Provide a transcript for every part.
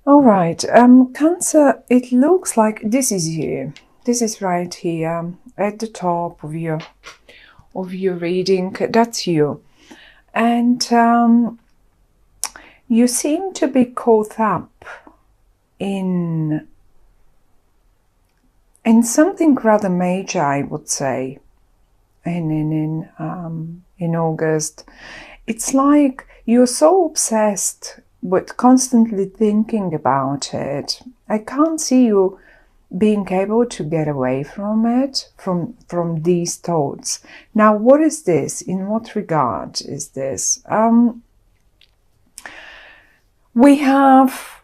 All right, Cancer, it looks like this is you. This is right here at the top of your reading. That's you. And you seem to be caught up in something rather major, I would say, in August. It's like you're so obsessed with constantly thinking about it. I can't see you being able to get away from it, from these thoughts. Now, what is this? In what regard is this? We have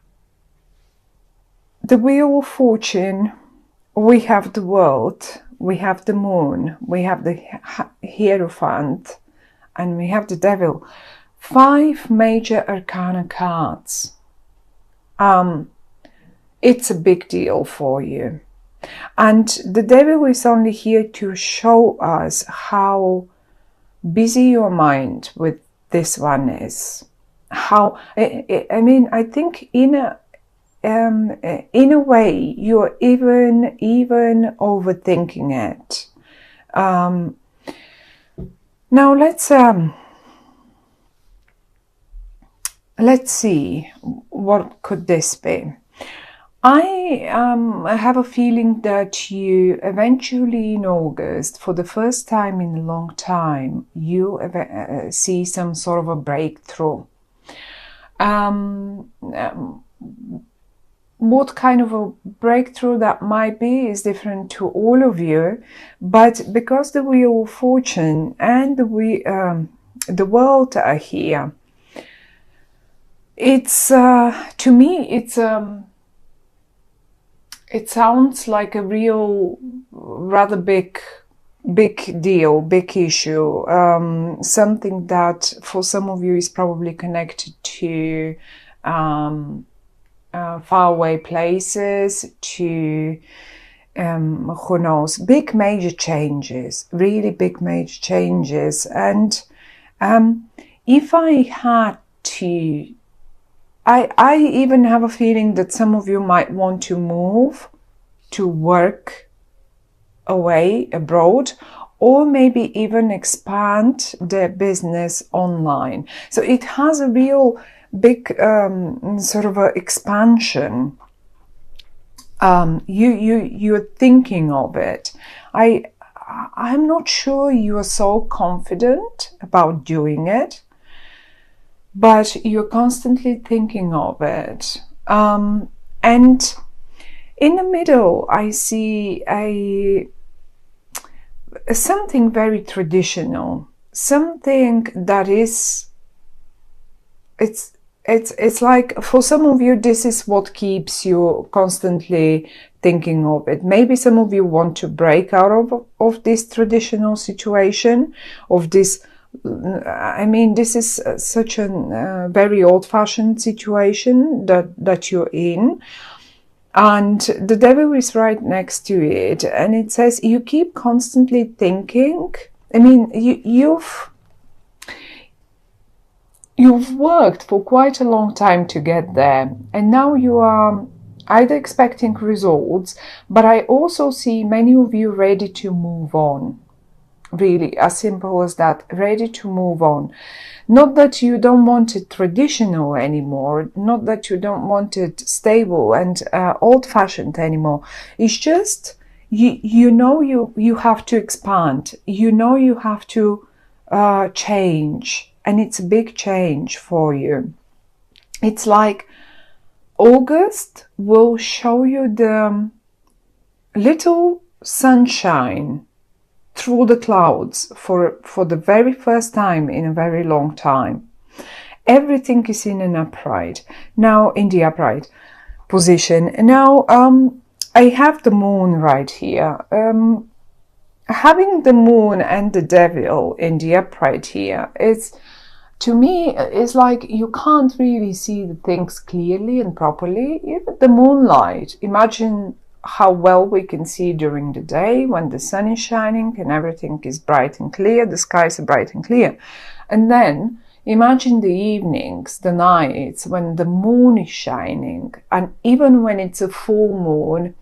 the Wheel of Fortune, we have the World, we have the Moon, we have the Hierophant, and we have the Devil. 5 major arcana cards. It's a big deal for you. And the Devil is only here to show us how busy your mind with this one is. How, I mean, I think in a way, you're even overthinking it. Now let's see, what could this be? I have a feeling that you eventually in August, for the first time in a long time, you see some sort of a breakthrough. What kind of a breakthrough that might be is different to all of you, but because the Wheel of Fortune and the World are here, it's to me it sounds like a real rather big deal, big issue, something that for some of you is probably connected to faraway places, to who knows, big major changes, really big major changes. And if I had to, I even have a feeling that some of you might want to move to work away abroad, or maybe even expand their business online. So it has a real big sort of a expansion. You're thinking of it. I'm not sure you are so confident about doing it, but you're constantly thinking of it. And in the middle, I see something very traditional, something that is, it's like for some of you, this is what keeps you constantly thinking of it. Maybe some of you want to break out of this traditional situation, of this. I mean, this is such a very old-fashioned situation that you're in. And the Devil is right next to it. And it says you keep constantly thinking. I mean, you've worked for quite a long time to get there. And now you are either expecting results, but I also see many of you ready to move on. Really, as simple as that, ready to move on. Not that you don't want it traditional anymore, not that you don't want it stable and old-fashioned anymore. It's just you know you have to expand. You know you have to change, and it's a big change for you. It's like August will show you the little sunshine through the clouds for the very first time in a very long time. Everything is in an upright. Now, in the upright position. Now, I have the moon right here. Having the moon and the Devil in the upright here, to me, it's like you can't really see the things clearly and properly. Even the moonlight, imagine how well we can see during the day when the sun is shining and everything is bright and clear, the skies are bright and clear. And then imagine the evenings, the nights when the moon is shining, and even when it's a full moon,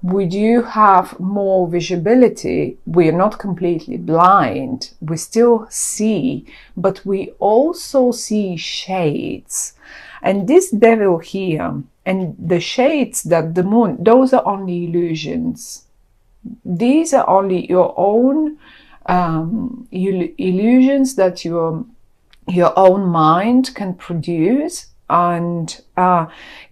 we do have more visibility. We're not completely blind. We still see, but we also see shades. And this devil here and the shades that the moon, those are only illusions. These are only your own illusions that your own mind can produce and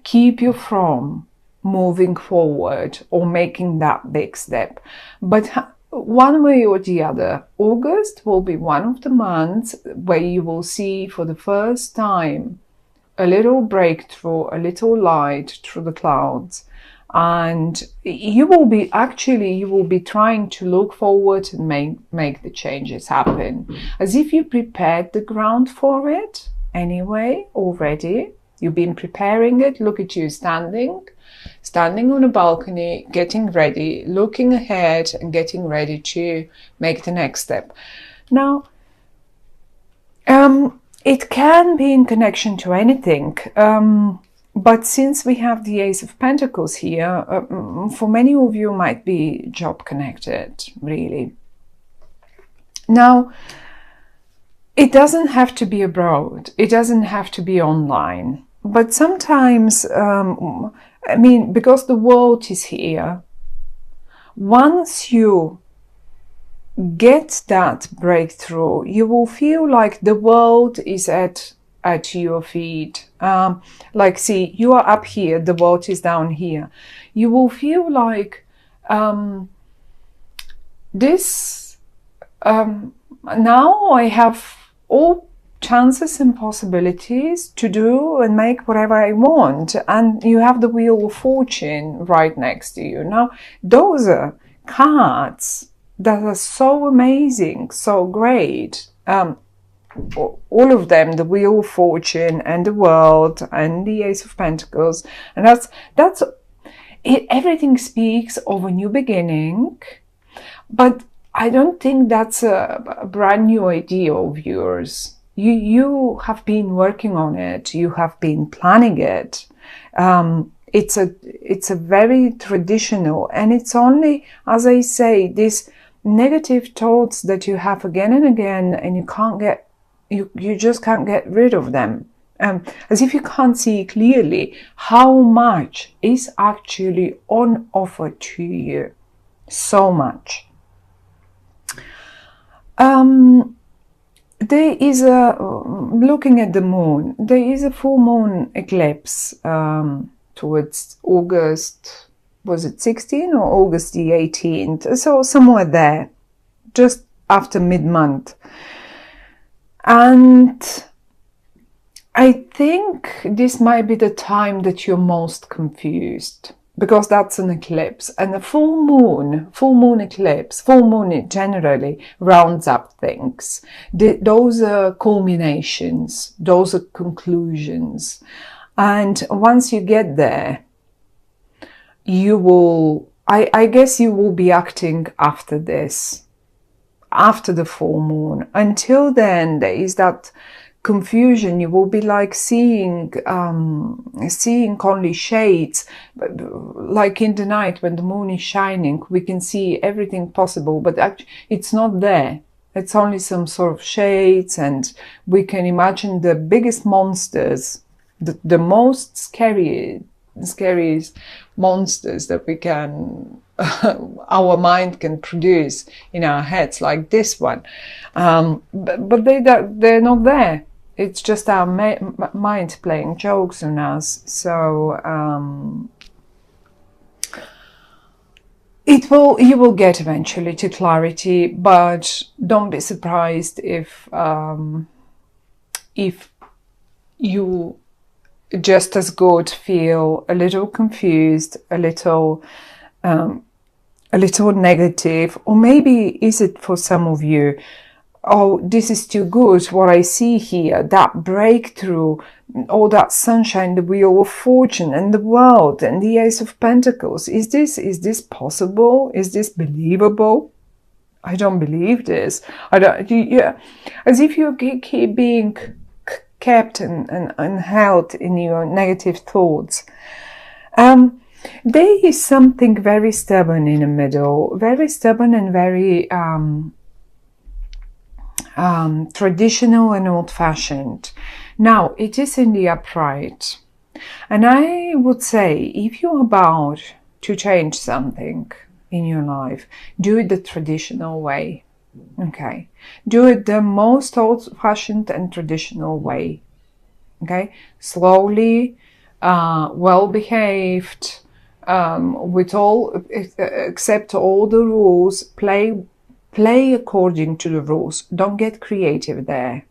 keep you from moving forward or making that big step. But one way or the other, August will be one of the months where you will see for the first time a little breakthrough, a little light through the clouds. And you will be trying to look forward and make the changes happen, as if you prepared the ground for it anyway already. You've been preparing it. Look at you standing on a balcony, getting ready, looking ahead and getting ready to make the next step. Now, it can be in connection to anything, but since we have the Ace of Pentacles here, for many of you might be job connected, really. Now, it doesn't have to be abroad. It doesn't have to be online. But sometimes, I mean, because the world is here, once you get that breakthrough, you will feel like the world is at your feet. Like, see, you are up here, the world is down here. You will feel like now I have all chances and possibilities to do and make whatever I want, and you have the Wheel of Fortune right next to you. Now, those are cards that are so amazing, so great. All of them, the Wheel of Fortune and the World and the Ace of Pentacles, and that's it. Everything speaks of a new beginning, but I don't think that's a brand new idea of yours. You have been working on it. You have been planning it. It's a very traditional, and it's only, as I say, these negative thoughts that you have again and again, and you just can't get rid of them. As if you can't see clearly how much is actually on offer to you. So much. There is looking at the moon, there is a full moon eclipse towards August, was it 16 or August the 18th? So somewhere there, just after mid-month. And I think this might be the time that you're most confused, because that's an eclipse, and a full moon eclipse, full moon generally rounds up things. Those are culminations, those are conclusions. And once you get there, you will, I guess you will be acting after this, after the full moon. Until then, there is that confusion. You will be like seeing only shades, like in the night when the moon is shining, we can see everything possible, but actually it's not there. It's only some sort of shades, and we can imagine the biggest monsters, the most scariest monsters that we can our mind can produce in our heads, like this one, but they're not there. It's just our mind playing jokes on us. So you will get eventually to clarity, but don't be surprised if you just as good feel a little confused, a little negative, or maybe is it for some of you, oh, this is too good, what I see here, that breakthrough, all that sunshine, the Wheel of Fortune and the World and the Ace of Pentacles. Is this possible? Is this believable? I don't believe this. I don't. Yeah, as if you keep being kept and held in your negative thoughts. There is something very stubborn in the middle, very stubborn and very traditional and old-fashioned. Now, it is in the upright. And I would say, if you're about to change something in your life, do it the traditional way. Okay? Do it the most old-fashioned and traditional way. Okay? Slowly, well-behaved, with all, accept all the rules, play according to the rules. Don't get creative there.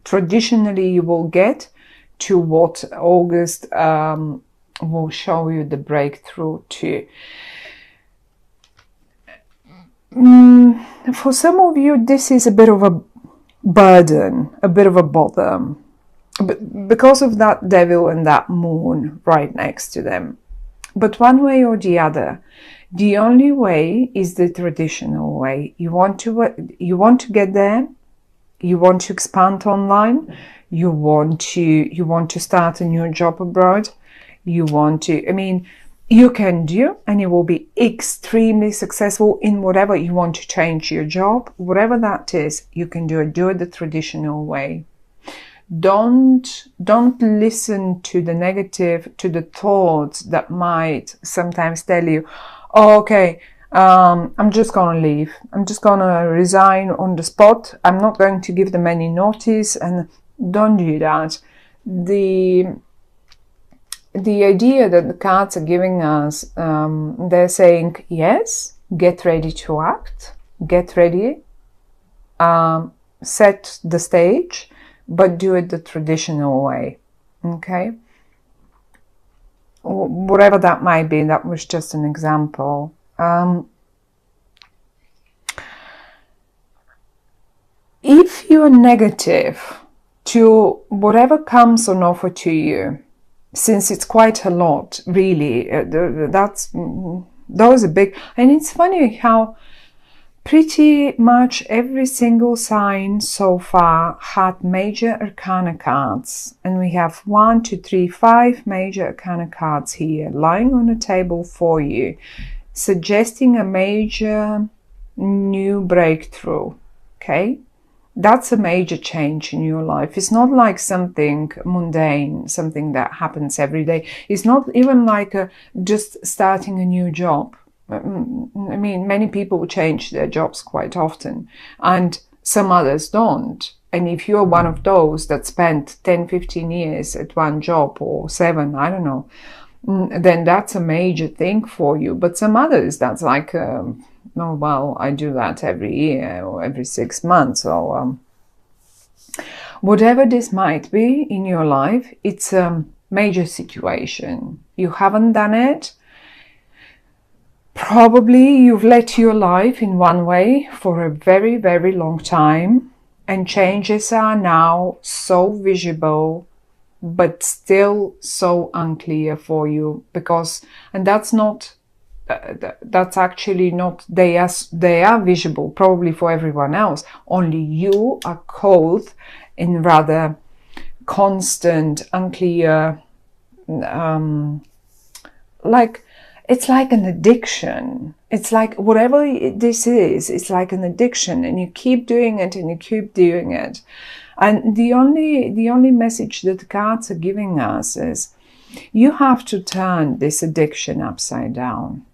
Traditionally, you will get to what August will show you the breakthrough to. For some of you, this is a bit of a burden, a bit of a bother, because of that devil and that moon right next to them. But one way or the other, the only way is the traditional way. You want to get there. You want to expand online. You want to start a new job abroad. You want to. I mean, you can do, and you will be extremely successful in whatever you want to change your job, whatever that is. You can do it. Do it the traditional way. Don't listen to the negative, to the thoughts that might sometimes tell you, oh, okay, I'm just going to leave. I'm just going to resign on the spot. I'm not going to give them any notice. And don't do that. The idea that the cards are giving us, they're saying, yes, get ready to act. Get ready. Set the stage. But do it the traditional way, okay? Whatever that might be, that was just an example. If you're negative to whatever comes on offer to you, since it's quite a lot, really, those are big. And it's funny how pretty much every single sign so far had major arcana cards, and we have 1, 2, 3, 5 major arcana cards here lying on the table for you, suggesting a major new breakthrough. Okay, that's a major change in your life. It's not like something mundane, something that happens every day. It's not even like just starting a new job. I mean, many people change their jobs quite often, and some others don't. And if you're one of those that spent 10, 15 years at one job, or 7, I don't know, then that's a major thing for you. But some others, that's like, oh, well, I do that every year or every 6 months, or whatever this might be in your life, it's a major situation. You haven't done it. Probably you've led your life in one way for a very, very long time, and changes are now so visible, but still so unclear for you, because, and that's not, that's actually not, they are visible probably for everyone else, only you are caught in rather constant, unclear, it's like an addiction. It's like whatever this is, it's like an addiction, and you keep doing it and you keep doing it. And the only message that the cards are giving us is you have to turn this addiction upside down.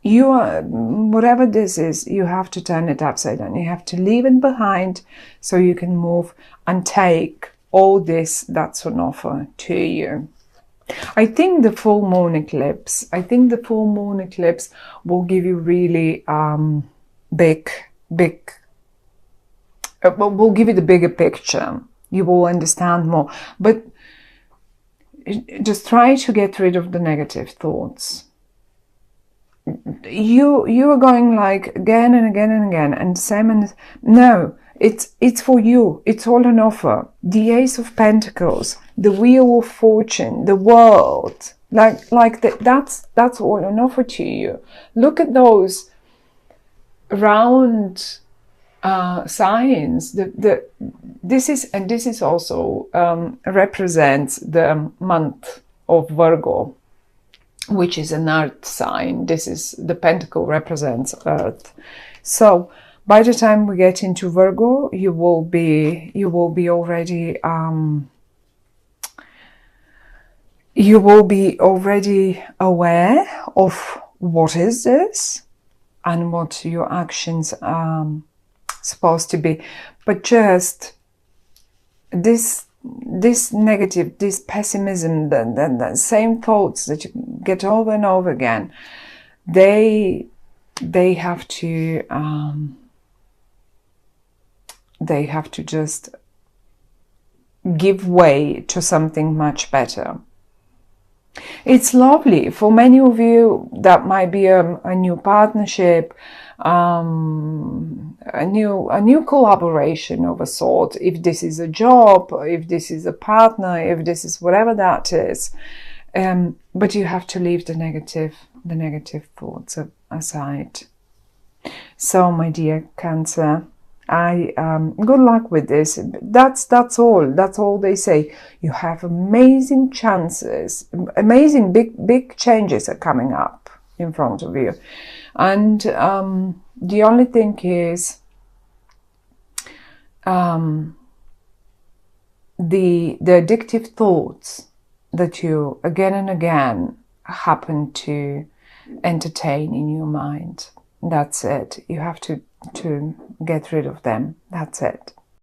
You are, whatever this is, you have to turn it upside down. You have to leave it behind so you can move and take all this that's on offer to you. I think the full moon eclipse will give you really will give you the bigger picture. You will understand more. But just try to get rid of the negative thoughts. You are going like again and again and again, and same, and no, it's for you. It's all an offer. The Ace of Pentacles, the Wheel of Fortune, the World, that's all an offer to you. Look at those round signs. This is also represents the month of Virgo, which is an earth sign. This is the pentacle represents earth. So by the time we get into Virgo, you will be already aware of what is this and what your actions are supposed to be. But just this negative, this pessimism, the same thoughts that you get over and over again, they have to just give way to something much better. It's lovely for many of you. That might be a new partnership, a new collaboration of a sort. If this is a job, if this is a partner, if this is whatever that is, but you have to leave the negative thoughts aside. So, my dear Cancer, good luck with this. That's all they say. You have amazing chances, amazing big changes are coming up in front of you, and the only thing is the addictive thoughts that you again and again happen to entertain in your mind. That's it. You have to get rid of them. That's it.